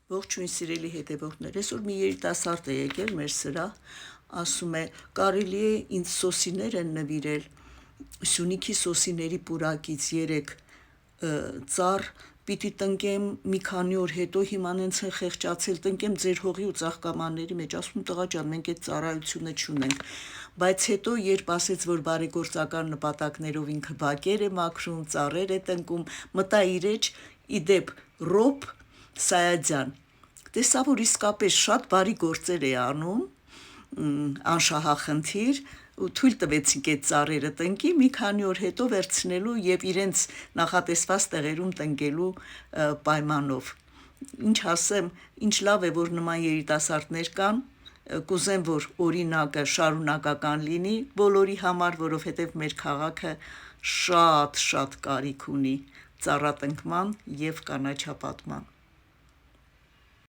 Ողջույն սիրելի հետևորդներ, այսօր մի երիտասարդ է եկել մեր սրահ, ասում է կարելի է ինձ սոսիներ են նվիրել, Սյունիքի սոսիների պուրակից 3 ծառ, պիտի տնկեմ մի քանի օր հետո, հիմա նենց են խեղճացել, տնկեմ ձեր հողի ու ծաղկամանների մեջ, ասում տղա ջան, մենք այդ ծառայությունը չունենք, բայց հետո երբ ասեց, որ բարեգործական նպատակներով ինքը բակեր է մաքրում, ծառեր է տնկում, մտա իր էջ, իդեպ Ռոբ Սայադյան, տեսա, որ իսկապես շատ բարի գործեր է անում, անշահախնդիր, ու թույլ տվեցինք այդ ծառերը տնկի, մի քանի օր հետո վերցնելու եւ իրենց նախատեսված տեղերում տնկելու պայմանով։ Ինչ ասեմ, ինչ լավ է, որ նման երիտասարդներ կան, կուզեմ, որ օրինակը շարունակական լինի բոլորի համար, որովհետեւ մեր քաղաքը շատ կարիք ունի ծառատնկման եւ կանաչապատման։